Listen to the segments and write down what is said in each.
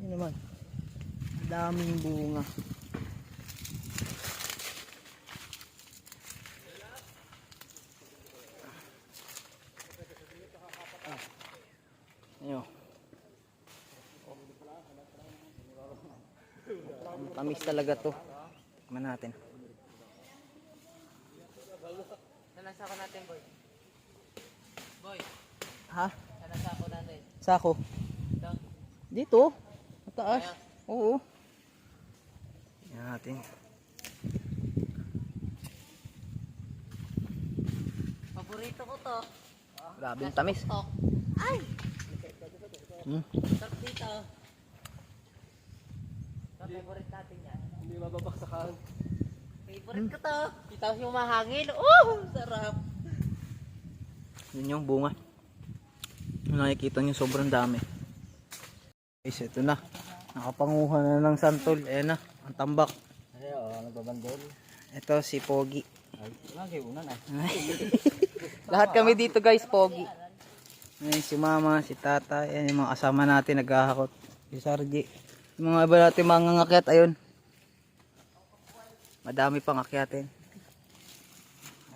Yun naman. Daming bunga. Ayun. Tamis talaga to. Tignan natin. Saan sako natin, boy? Boy, Ha? saan sako natin? Sako? Ito? Dito? Mataas? Oo. Yan natin. Paborito ko to. Grabing tamis. Tok. Ay! Hmm. Sarap dito. Favorite natin yan. Hindi mababaksakan. Favorite ko to. Kita mo yung mahangin. Oh! Sarap. Yun yung bunga. Nakikita nyo sobrang dami. Guys, ito na. Nakapanguha na ng santol. Ayan na. Ang tambak. Ay, nagbabandol. Ito si Pogi. Ay, lagi una na. Lahat kami dito guys, Pogi. Ayan, si mama, si tata. Ayan yung mga kasama natin naghahakot. Si Sarji. Yung mga iba natin mga ngakyat. Ayun. Madami pang akyatin.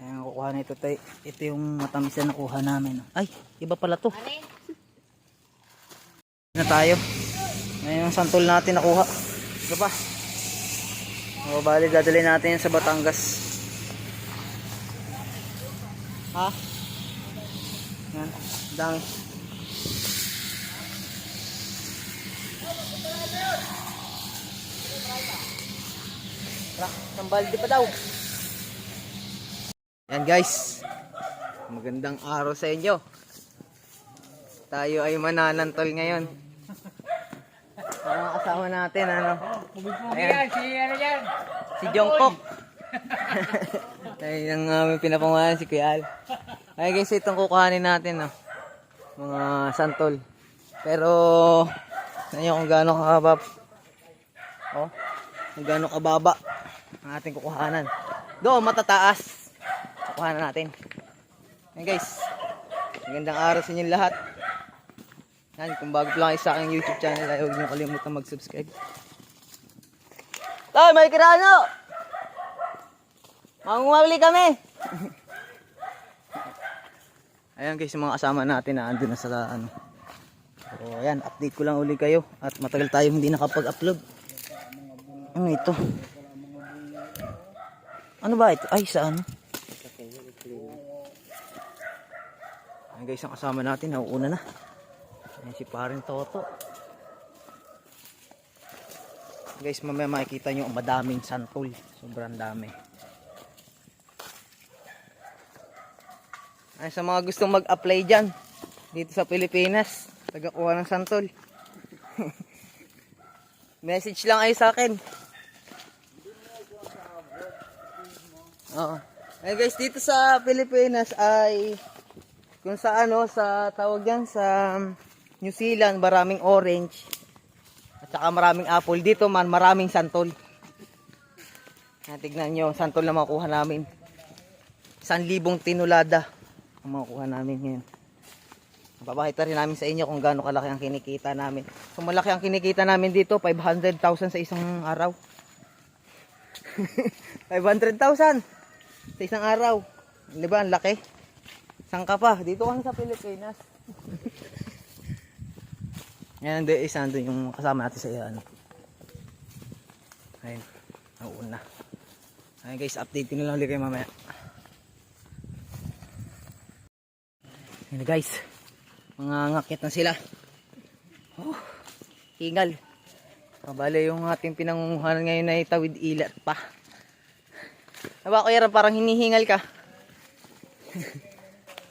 Ayan, kukuha nito tayo. Ito yung matamis na nakuha namin. Ay, iba pala to. Ano Na tayo. Ayan yung santol natin nakuha. Ito pa. O, bali dadalhin natin yan sa Batangas. Ha? Yan, dami. Sambaldi pa daw. Yan guys. Magandang araw sa inyo. Tayo ay mananantol ngayon. Ang kasama natin, ano? Ayan. Si Jungkook. Ayun ang aming pinapangalan, si Kuya Al. Ay guys, itong kukuhanin natin, no? Mga santol. Pero, nanyo kung gaano kakabab. Oh, kung gaano kababa ang ating kukuhanan. Doon, matataas. Kukuhanan natin. Ayan guys. Magandang araw sa inyo lahat. Yan, kung bago lang kayo sa aking YouTube channel, ay huwag niyo kalimutan mag-subscribe. Tay, may kirano! Mangumawli kami! Ayan guys, yung mga kasama natin na andun na sa ano. So ayan, update ko lang uli kayo. At matagal tayo hindi nakapag-upload. Ano ito? Ano ba ito? Ay, sa ano? Ayan guys, ang kasama natin, nauuna na. Ayan si paring Toto. Guys, mamaya makikita nyo ang madaming santol. Sobrang dami. Ay, sa mga gustong mag-apply dyan dito sa Pilipinas, tagakuha ng santol. Message lang kayo sa akin. Oo. Ay guys, dito sa Pilipinas ay kung sa ano, sa tawag yan sa New Zealand, maraming orange at saka maraming apple. Dito man maraming santol. Tignan nyo, santol na makuha namin. 1,000 tinulada ang makuha namin ngayon. Papakita rin namin sa inyo kung gaano kalaki ang kinikita namin. Kung malaki ang kinikita namin dito, 500,000 sa isang araw. 500,000 sa isang araw. Di ba, ang laki? Saan ka pa? Dito kami sa Pilipinas. Yan, isa doon yung kasama natin sa ano. Ayun, nauuna. Ayun guys, update ko na lang ulit kayo mamaya. Ayun guys, mga ngakit na sila. Oh, hingal. Kabale yung ating pinangunguhanan ngayon ay tawid ilat pa. Diba kuya, parang hinihingal ka.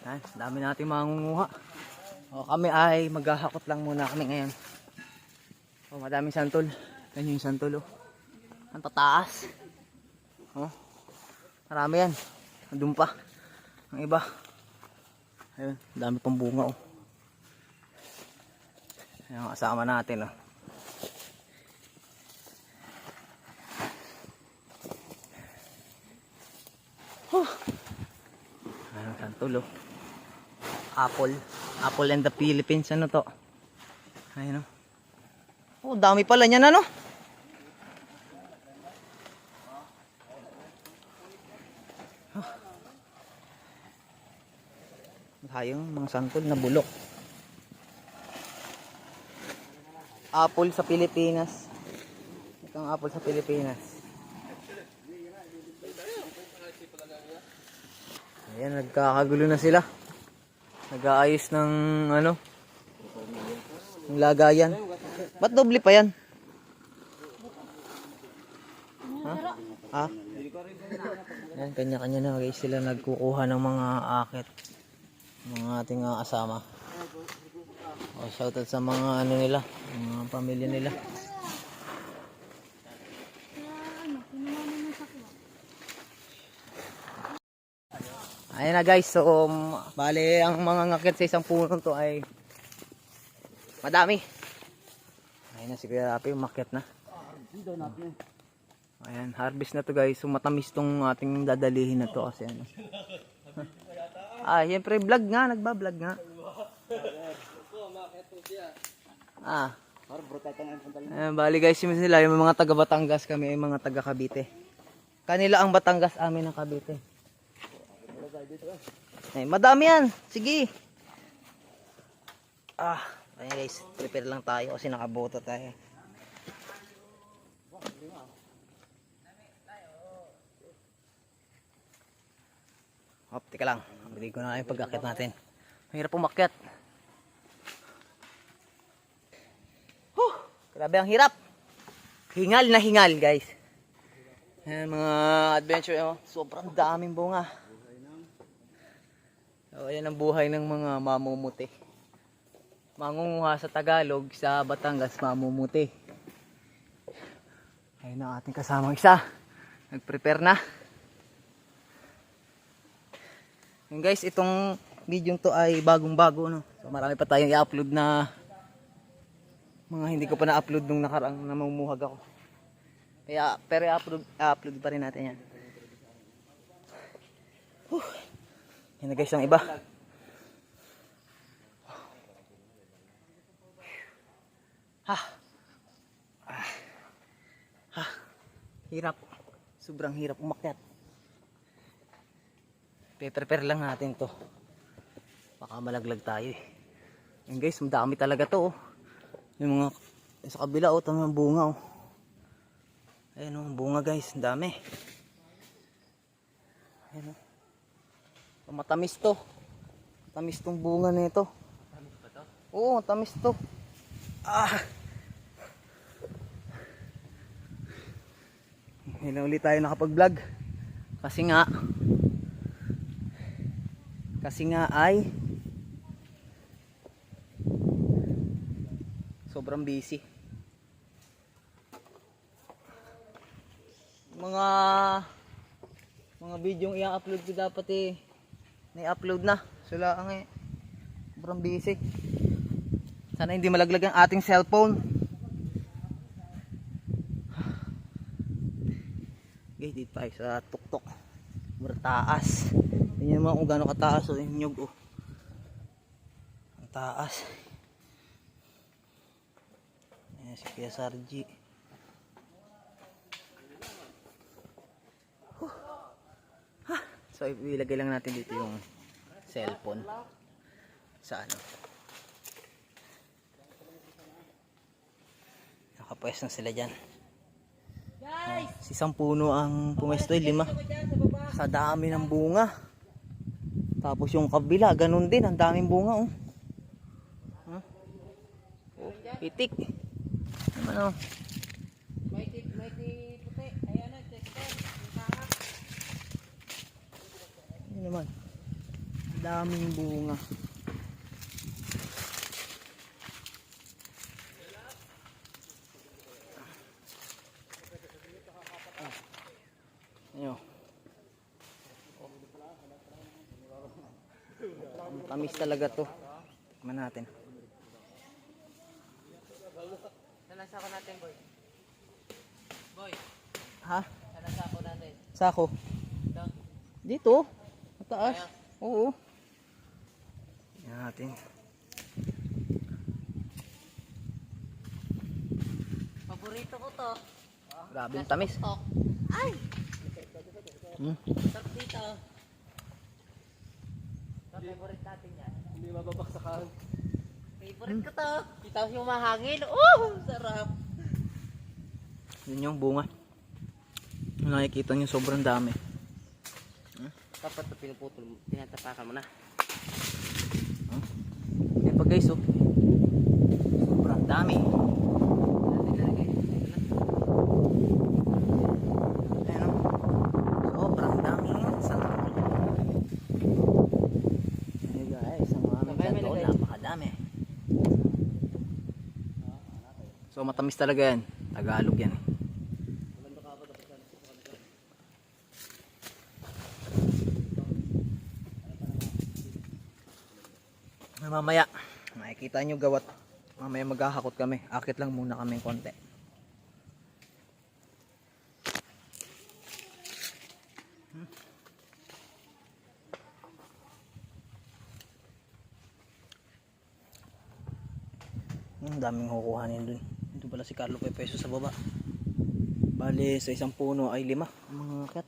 Ay, dami natin mangunguha. O, kami ay maghahakot lang muna kami ngayon. O, madaming santol. Yan yung santol, oh. Ang tataas. O, marami yan. Andun pa. Ang iba. Ayun, dami pang bunga, oh. Ayan, kasama natin, oh. Ayan, santol, oh. Apple and the Philippines, ano to? Ayun, oh. Oh, dami pala niyan ano? Hayong mga santol na bulok. Apple sa Pilipinas. Itong apple sa Pilipinas. Ayan, nagkakagulo na sila. Nag-aayos ng ano, ng lagayan. Ba't doble pa yan? Ha? Ha? Ayan, kanya-kanya na guys sila nagkukuha ng mga akit. Mga ating kasama. O, shoutout sa mga ano nila, mga pamilya nila. Ayan na guys, so bale ang mga ngakit sa isang puno to ay madami. Ayan na si Kuya Rapi, umakyat na. Ayan, harvest na to guys. So matamis tong ating dadalihin na to kasi ano. Siyempre vlog nga, nagba-vlog nga. Ayan, bali guys, yung sila, yung mga taga Batangas, kami ay mga taga Cavite. Kanila ang Batangas, amin ang Cavite. Ay, madami yan. Sige. Ayan guys, prepare lang tayo kasi nakaboto tayo. Hop, tika lang. Bigay ko na yung pag-akit natin. Mahirap umakyat. Grabe ang hirap. Hingal na hingal guys. Ayan, mga adventure. Sobrang daming bunga. So, ayan ang buhay ng mga mamumuti. Mangunguha sa Tagalog, sa Batangas, mamumuti. Ayun ang ating kasamang isa. Nag-prepare na. Yung guys, itong video to ay bagong-bago, no? So, marami pa tayong i-upload na mga hindi ko pa na-upload nung nakaraang namumuhag ako. Kaya, pero i-upload pa rin natin yan. Yan na guys ang iba. Hirap. Sobrang hirap umakyat. Prepare lang natin to. Baka malaglag tayo eh. Yan guys, madami talaga to oh. Yung mga sa kabila oh, tama yung bunga oh. Ayan oh, bunga guys, ang dami. Ayan oh. Matamis to. Matamis tong bunga nito. Matamis ba to? Oo, matamis to. Hindi na ulit tayo nakapag-vlog. Kasi nga ay sobrang busy. Mga video yung i-upload ko dapat eh na-upload na. Sula ang sobrang busy. Sana hindi malaglag ang ating cellphone. Okay, dito tayo sa tuktok. Taas. Tingnan naman kung gaano kataas o yung nyug oh. Ang taas. Ayan si Kuya Sarji. So ilagay lang natin dito yung cellphone sa ano. Nakapwesto na sila dyan. Isang puno ang pumesto, 5. Sa dami ng bunga. Tapos yung kabila, ganun din, ang daming bunga oh. Itik. Naman oh. May puti. Ayan na, Yan naman. Daming bunga. Ayo. Tamis talaga to. Tingnan natin. Saan sako natin, boy? Boy, Ha? saan sako natin? Sako. Ito. Dito. Mataas. Oo. Tingnan natin. paborito ko to. Grabe yung tamis. Tok. Ay! Hmm. Sarap dito. Favorite natin yan. Hindi mababaksakan. Favorite ko to. Kita ko yung mahangin. Sarap. Yun yung bunga. Nakikita nyo sobrang dami. Dapat ito pinuputol mo. Tinatapakan mo na. Yan pa guys, oh. Sobrang dami. Ayan, oh. Sobrang dami. Ayan guys, ang aming santol, napakadami. So matamis talaga yan. Tagalog yan. Mamaya makikita nyo gawat, mamaya maghahakot kami, akit lang muna kami konti. Daming kukuhanin dun. Ito pala si Carlo Pepeso sa baba. Bale sa isang puno ay 5 ang mga akit.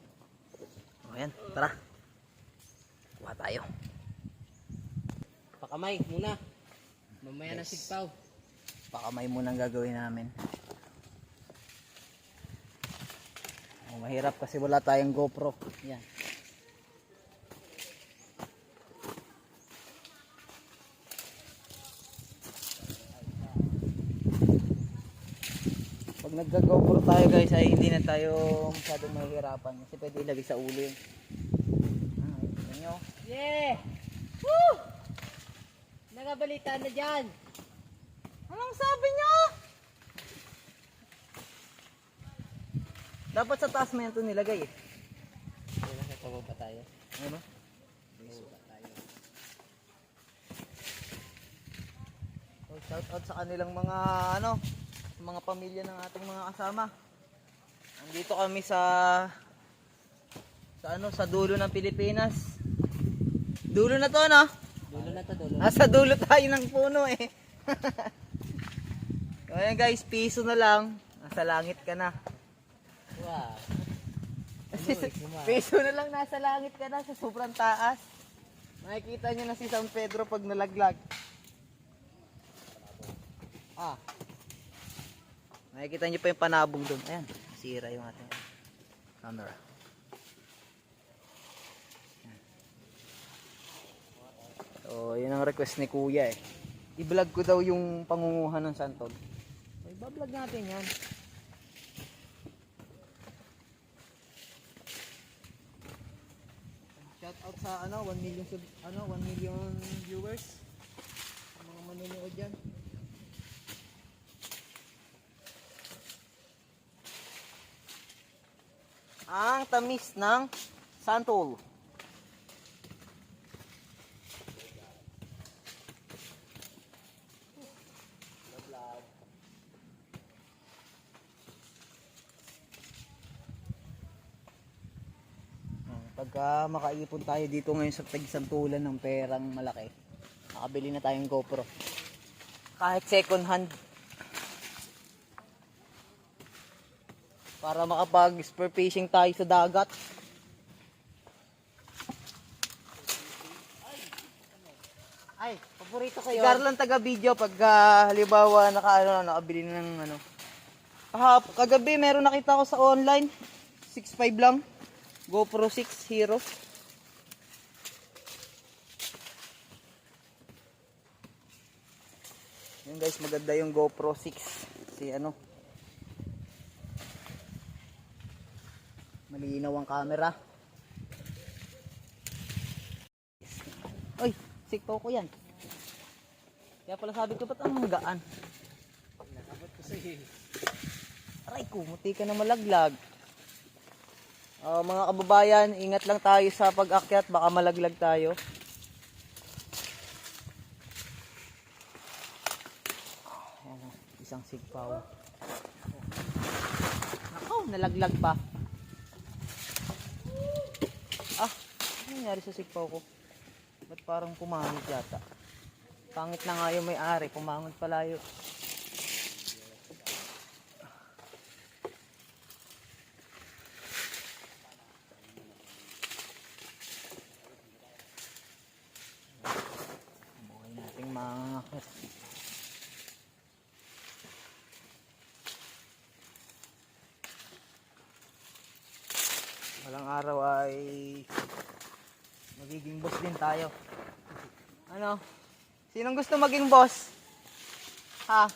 O yan, tara, kuha tayo. Pakamay muna. Mamaya na sigpaw. Pakamay muna ang gagawin namin. Mahirap kasi wala tayong GoPro. Yan. Pag nagga-GoPro tayo guys ay hindi na tayo masyadong mahihirapan kasi pwede ilagay sa ulo yun. Tignan nyo. Yeah! Woo! Nagabalita na dyan. Anong sabi nyo? Dapat sa taas mo yan ito nilagay eh. Hindi na pababa tayo. Ano? Pababa tayo. So, shout out sa kanilang mga mga pamilya ng ating mga kasama. Nandito kami sa sa dulo ng Pilipinas. Dulo na to, no? Dulo na to, dulo. Nasa dulo tayo ng puno eh. Ayan guys, piso na lang. Nasa langit ka na. Wow. Piso na lang nasa langit ka na sa sobrang taas. Makikita nyo na si San Pedro pag nalaglag. Makikita nyo pa yung panabong doon. Ayan, sira yung ating camera. So, yun ang request ni Kuya eh. I-vlog ko daw yung pangunguhan ng santol. So, i-vlog natin yan. Shout out sa 1 million 1 million viewers. Ang mga manonood diyan. Ang tamis ng santol. Pagka makaipon tayo dito ngayon sa tag-santulan ng perang malaki, makabili na tayong GoPro. Kahit second hand. Para makapag-spear fishing tayo sa dagat. Ay, paborito ko Si yun. Garland taga-video pag halimbawa nakabili na ng kagabi meron nakita ko sa online 6.5 lang. GoPro 6 Hero. Yun guys, maganda yung GoPro 6. Malinaw ang camera. Oy, sikpaw ko yan. Kaya pala sabi ko, ba't ang gaan? Nakabot ko sa iyo. Aray ko, muti ka na malaglag. Mga kababayan, ingat lang tayo sa pag-akyat, baka malaglag tayo. Ayan, isang sigpaw. Nako, nalaglag pa. Ano nangyari sa sigpaw ko? Ba't parang pumangit yata? Pangit na nga yung may-ari, pumangit pala yun. Walang araw ay magiging boss din tayo. Ano? Sinong gusto maging boss? Ha?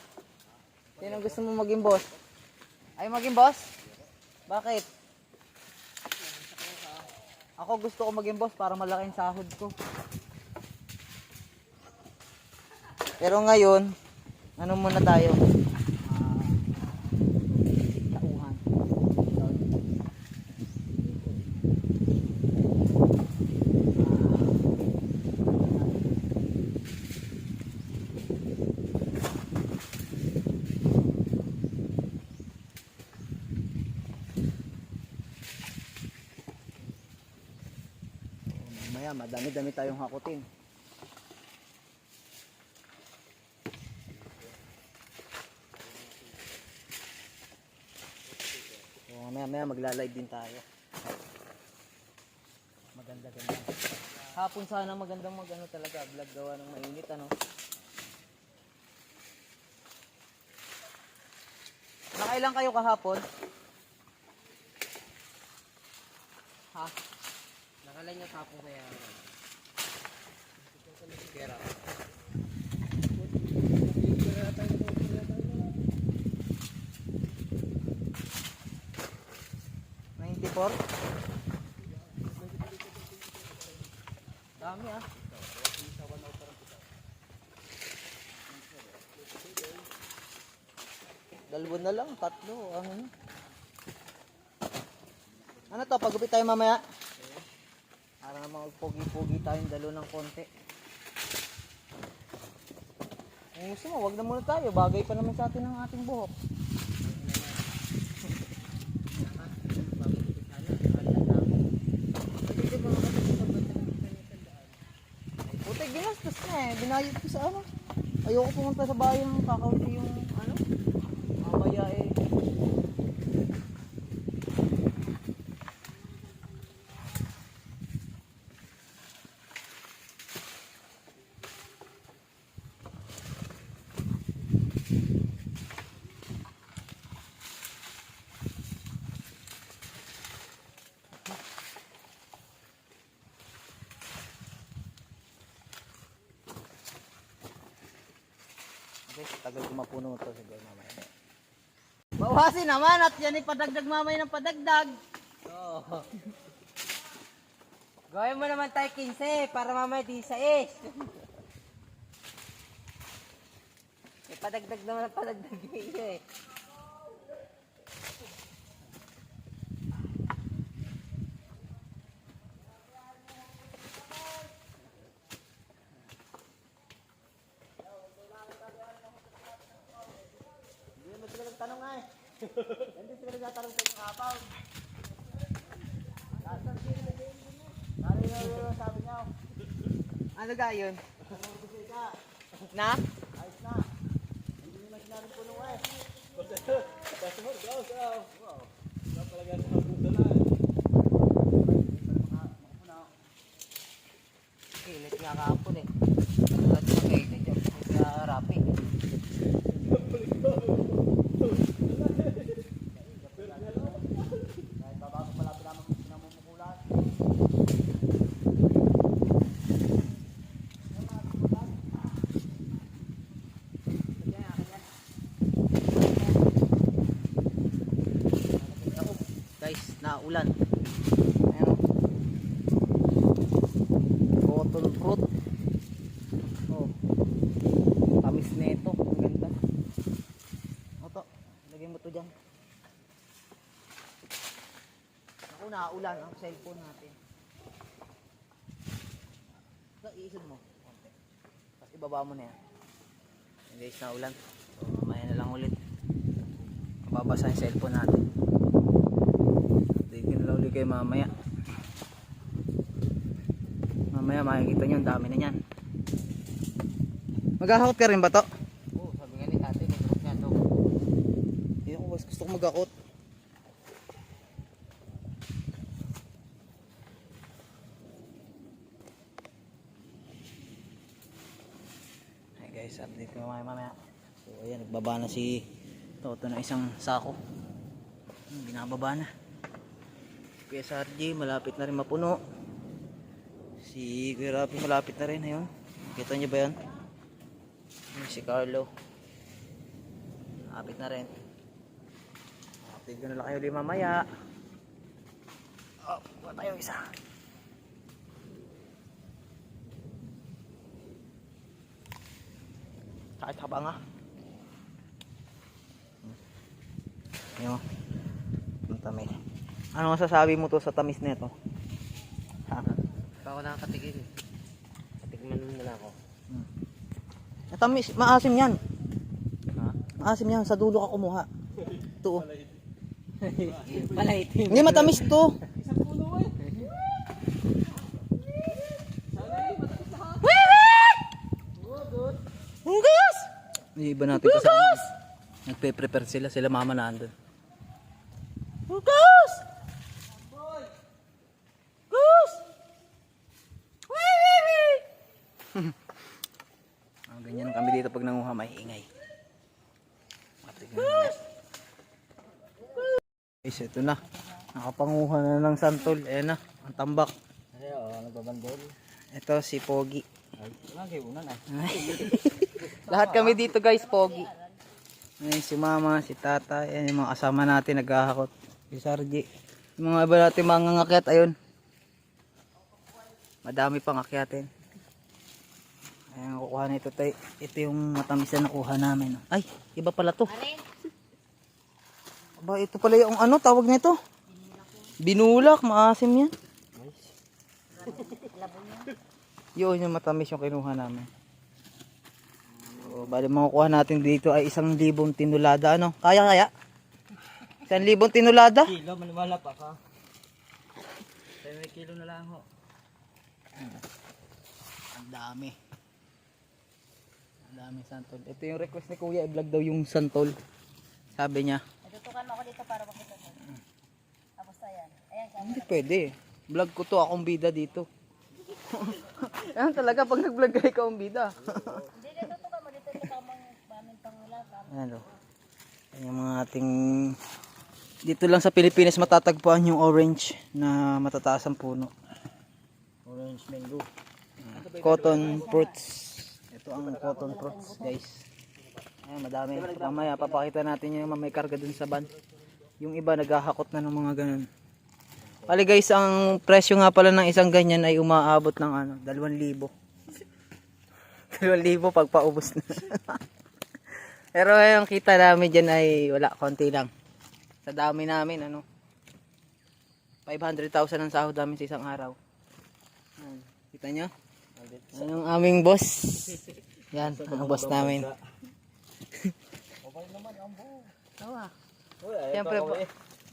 Sinong gusto mo maging boss? Ay maging boss? Bakit? Ako gusto ko maging boss para malaking sahod ko. Pero ngayon, ano muna tayo? Tauhan. Mamaya, madami-dami tayong hakutin. Mamaya magla-live din tayo. Maganda-ganda. Hapon sana magandang mag-ano talaga, vlog gawa ng mainit ano. Nakailan kayo kahapon? Ha? Nakalay niya tapo kaya. Kera. 94? Dami ah. Dalawa na lang, tatlo, ano na. Ano to, pagupit tayo mamaya? Para naman magpogi-pogi tayong dalo ng konti. Kung gusto mo, wag na muna tayo. Bagay pa naman sa atin ang ating buhok. Puti, ginastos na eh. Binayot ko sa ano. Ayoko pumunta sa bayan ng kakaunti yung ano. Mamaya eh. Guys, tagal ko mapuno ito siguro mamaya. Bawasin naman at yan ipadagdag mamaya ng padagdag. Oo. Gawin mo naman tayo 15 para mamaya di 6. May padagdag naman ang padagdag yung iyo eh. Hindi naman sila nagtanong nga eh. Hindi sila nagtatanong sa isang kapaw. Sabi niya. Ano ga yun? Na? Ayos na. Hindi naman sinabi puno eh. Basta mo, go, go. Wow. Wala talaga sa mabudalan. Kilit nga kahapon eh. At magkaitin dyan. Rapi. Kahit babago pala pinamang pinamumukulan. Guys, naulan. Ayan. Bottle fruit. Oh. Tamis nito. Ang ganda. Oto, lagay mo to dyan. Ako, naulan ang cellphone natin. So, iisod mo. Konti. Tapos ibaba mo na yan. Ayan guys, naulan. So, mamaya na lang ulit. Mababasa yung cellphone natin. Update ko na lang ulit kayo mamaya. Mamaya makikita nyo, ang dami na yan. Mag-ahakot ka rin ba to? Oo, sabi nga ni tate, may group niya to. Hindi ako, gusto ko mag-ahakot. Hey guys, update ko mamaya. So ayan, nagbaba na si Toto ng isang sako. Binababa na. Kuya Sarji, malapit na rin mapuno. Si Kuya Rafi, malapit na rin. Ayun. Kita niyo ba yan? Si Carlo. Malapit na rin. Update ko na lang kayo ulit mamaya. Oh, wala tayong isa. Kahit haba nga. Ayun. Ang tamis. Ano masasabi mo to sa tamis nito? Ha? Pa ako nakakatigil. Katigman mo na ako. Tamis, maasim yan. Ha? Maasim yan, sa dulo ka kumuha. Ito. Palait. Hindi matamis to. Isang puno eh. Hugas! Yung iba natin kasama. Nagpe-prepare sila mama na andun. Hugas! Gus! Ganyan kami dito pag nanguha, may ingay. Guys, ito na. Nakapanguha na ng santol. Ayan na, ang tambak. Ay, nagbabandol. Ito si Pogi. Ay, lagi una na. Lahat kami dito guys, Pogi. Ayan, si mama, si tata. Ayan yung mga kasama natin naghahakot. Si Sarji. Yung mga iba natin mga ngakyat, ayun. Madami pang akyatin. Ayan, kukuha nito tayo. Ito yung matamis na nakuha namin. Ay, iba pala to. Aba, ito pala yung ano, tawag nito. Binulak, maasim yan. Yun yung matamis yung kinuha namin. So, bali makukuha natin dito ay 1,000 tinulada. Ano? Kaya? 1,000 tinulada? Kilo, maniwala pa ka. 10 kilo na lang ho. Ang dami. Ang dami santol. Ito yung request ni Kuya, i-vlog daw yung santol. Sabi niya. Natutukan mo ako dito para makita mo. Tapos ayan. Ayan ka. Hindi pwede. Vlog ko to, akong bida dito. Yan talaga pag nag-vlog kayo ikaw ang bida. Hindi, natutukan mo dito. Ito mo yung pangula. Ano? Yan yung mga ating dito lang sa Pilipinas matatagpuan yung orange na matataas ang puno. Orange mango. Cotton fruits. Ito ang cotton fruits, guys. Ayan, madami. Mamaya papakita natin yung may karga dun sa van. Yung iba naghahakot na ng mga ganun. Pali guys, ang presyo nga pala ng isang ganyan ay umaabot ng ano, 2,000. 2,000 pag paubos na. Pero yung kita namin dyan ay wala, konti lang. Sa dami namin, ano, 500,000 ang sahod namin sa isang araw. Ayan, kita nyo? Yan ang aming boss. Yan, ang boss namin. Siyempre po,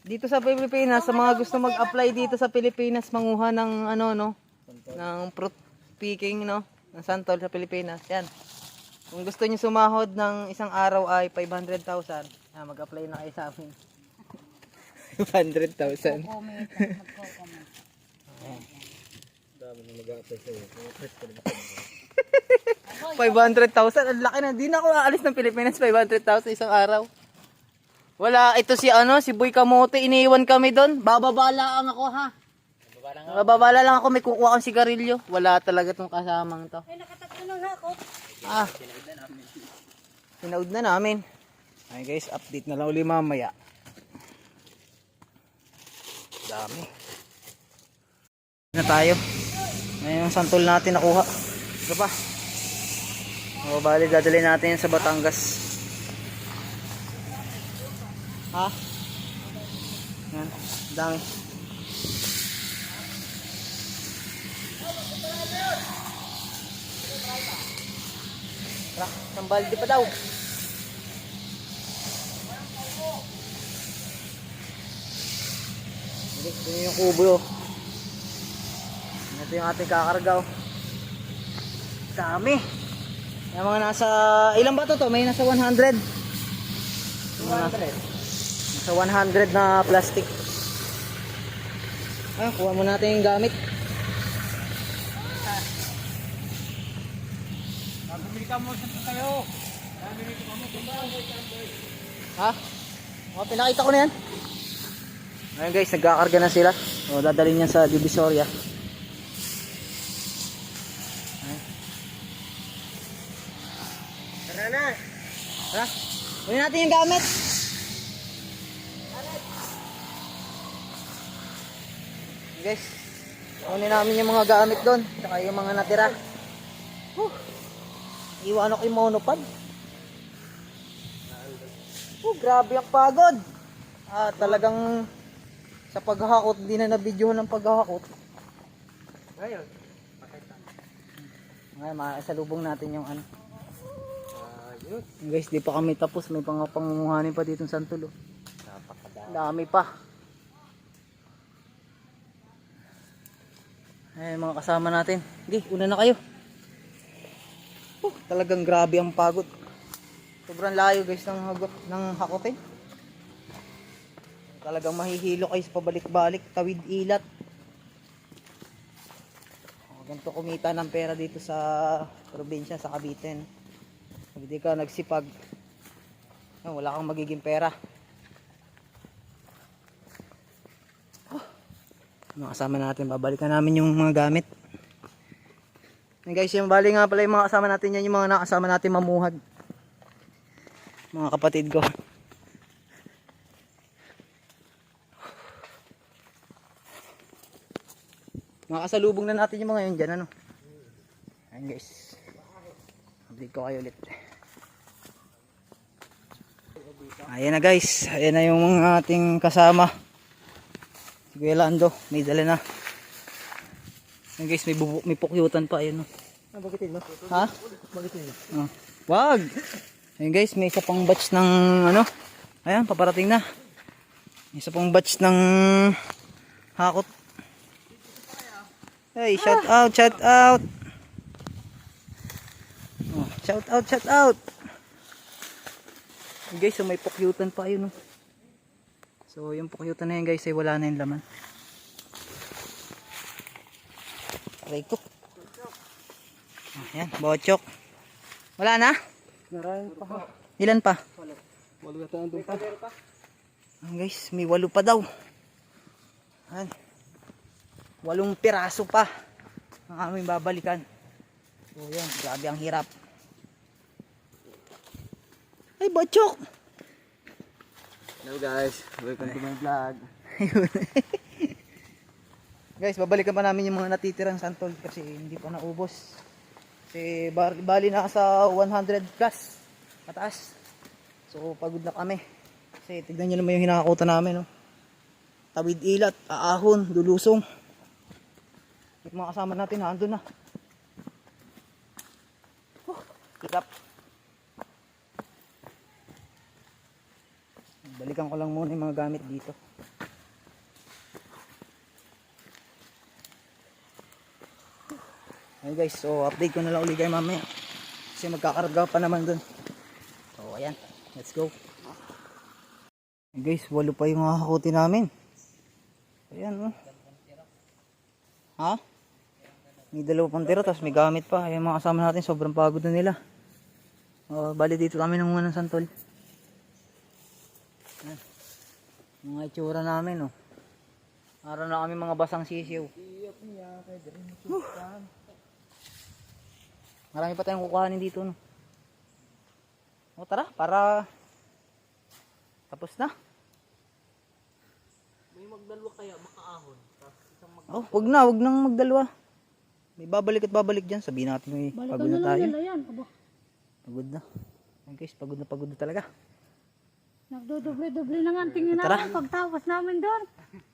dito sa Pilipinas, sa mga gusto mag-apply dito sa Pilipinas, manguha ng ano, no, ng fruit picking, no, ng santol sa Pilipinas. Yan. Kung gusto niyo sumahod ng isang araw ay 500,000, mag-apply na kayo sa amin. 500,000. Comment. Magko-comment. Dami na mag-a-apply sa'yo. 500,000, ang laki na. Di na ako aalis ng Pilipinas, 500,000 isang araw. Wala, ito si ano, si Boy Kamote, iniiwan kami doon. Bababala ang ako, ha. Bababala lang ako, may kukuha akong sigarilyo. Wala talaga tong kasamang to. Ay, nakatatlo na ako. Ah, sinaud na namin. Ay guys, update na lang uli mamaya. Dami. Na tayo. Ngayon yung santol natin nakuha. Ito pa. O, bali, dadalhin natin yan sa Batangas. Ha? Yan, dami. Tara, ng balde pa daw. Ito yung kubo. Ito yung ating kakargaw. Dami. Yung mga nasa, ilan ba to? May nasa 100. 100. Nasa 100 na plastic. Ah, kuha mo natin yung gamit. Bumili ka mo sa tayo. Ha? Oh, pinakita ko na yan. Ayun guys, nagkakarga na sila. O, dadalhin yan sa Divisoria. Tara na. Tara, kunin natin yung gamit. Guys, kunin namin yung mga gamit doon, saka yung mga natira. Iwan ako yung monopod. Grabe ang pagod. Talagang sa paghahakot, hindi na nabidyohan ng paghahakot. Ngayon. Ngayon, makasalubong natin yung ano. Ayos. Guys, di pa kami tapos. May pangunguhanin pa dito sa Santulo. Napakadami. Dami pa. Ay, mga kasama natin. Sige, una na kayo. Talagang grabe ang pagod. Sobrang layo guys ng hakotin. Talagang mahihilo kayo sa pabalik-balik, tawid ilat. Ganito kumita ng pera dito sa probinsya, sa Cavite. Pag di ka nagsipag, wala kang magiging pera. Mga kasama natin, babalikan namin yung mga gamit. And guys, yung bali nga pala yung mga kasama natin yan, yung mga nakasama natin mamuhag. Mga kapatid ko. Makasalubong na natin yung mga yun dyan, ano. Ayan guys, update ko kayo ulit. Ayan na guys, ayan na yung mga ating kasama. Si Kuya Lando, may dala na. Ayan guys, may pukyutan pa, ayan, no. Bakit yun? Ha? Bakit yun? Wag! Ayan guys, may isa pang batch ng ano. Ayan, paparating na. May isa pang batch ng hakot. Hey, shout out, shout out. Oh, shout out, shout out. Ayan guys, so may pukyutan pa yun. No? So yung pukyutan na yan guys, ay wala na yung laman. Aray ko. Ayan, bochok. Wala na? Marami pa. Ilan pa? Walo yata nandun pa. Ayan guys, may 8 pa daw. Ayan. 8 piraso pa ang aming babalikan. So yan, grabe ang hirap. Ay, bochok! Hello guys, welcome to my vlog. Guys, babalikan pa namin yung mga natitirang santol kasi hindi pa naubos. Kasi bali na sa 100 plus mataas. So pagod na kami. Kasi tignan nyo naman yung hinakakutan namin, no? Tawid ilat, aahon, dulusong. Yung mga kasama natin nandun na. Hirap. Balikan ko lang muna yung mga gamit dito. Hey guys, so update ko na lang ulit kayo mamaya. Kasi magkakarga pa naman dun. So ayan, let's go. Hey guys, 8 pa yung hakutin namin. Ayan, oh. Ha? May 2 pang tira, tapos may gamit pa. Ayan mga kasama natin, sobrang pagod na nila. Bali dito kami nangunga ng santol. Ayan. Mga itsura namin, oh. Araw na kami mga basang sisiw. Marami pa tayong kukuhanin dito, no. O tara, para tapos na. May magdalwa kaya makaahon. Tapos isang Oh, wag nang magdalawa. May babalik at babalik diyan. Sabihin natin may pagod na tayo. Pagod na. Ay guys, pagod na talaga. Nagdodoble-doble na nga ang tingin Tara. namin pagtapos namin doon.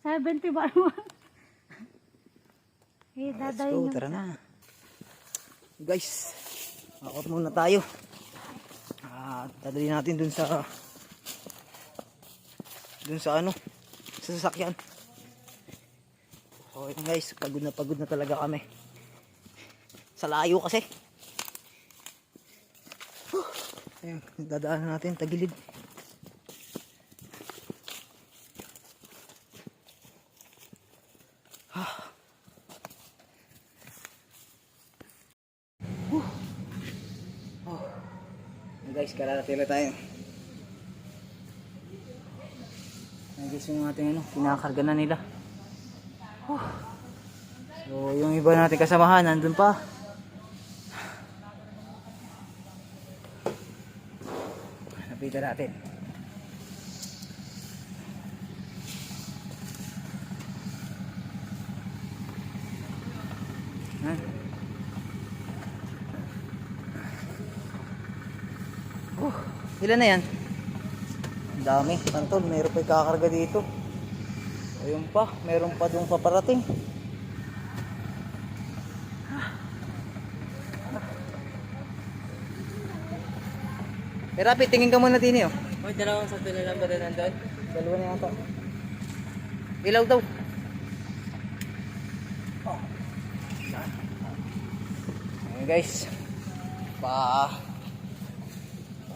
70 ba naman? Let's go, tara na. Guys, akot muna tayo. Dadali natin dun sa ano, sa sasakyan. So yun guys, pagod na talaga kami. Sa layo kasi. Ayan, dadaanan natin, tagilid. Guys, kararatila tayo. Ayan guys, yung ating ano, pinakarga na nila. So, yung iba natin kasamahan, nandun pa. Lapitan natin. Ha? Ilan na yan? Ang dami. Santol, mayroon pa ikakarga dito. Ayun pa, mayroon pa doon paparating. Rapi, tingin ka muna din oh. Uy, dalawang sa na lang ba rin nandun? Dalawa na yata. Ilaw daw. Ayan guys.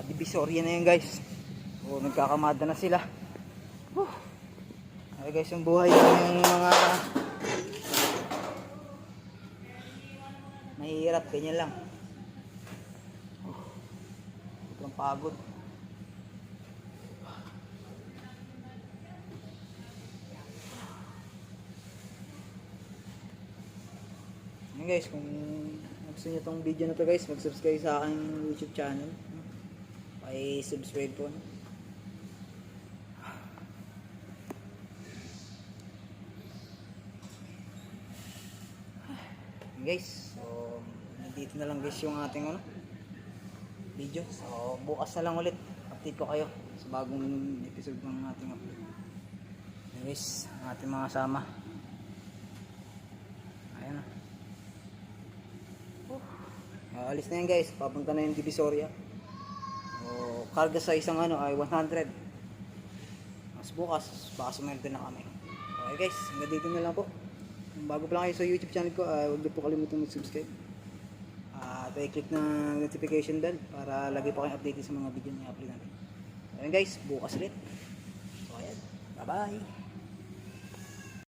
Divisoria na yan guys. O, nagkakamada na sila. Ayan guys, yung buhay ng mga mahihirap, ganyan lang. Sobrang pagod. Ayan guys, kung gusto niyo tong video na to guys, mag-subscribe sa aking YouTube channel. Subscribe po. Ayan guys, so dito na lang guys yung ating video. So bukas na lang ulit update ko kayo sa bagong episode ng ating upload. Ayan guys, ang ating mga kasama. Ayan na. Alis na yan guys, papunta na yung Divisoria. O, karga sa isang ay 100. Mas bukas, baka sumerte na kami. Okay guys, hanggang dito na lang po. Kung bago pa lang kayo sa YouTube channel ko, huwag niyo po kalimutan mag-subscribe. At i-click na notification bell para lagi po kayong updated sa mga video na i-upload natin. Okay guys, bukas ulit. So ayan, bye bye.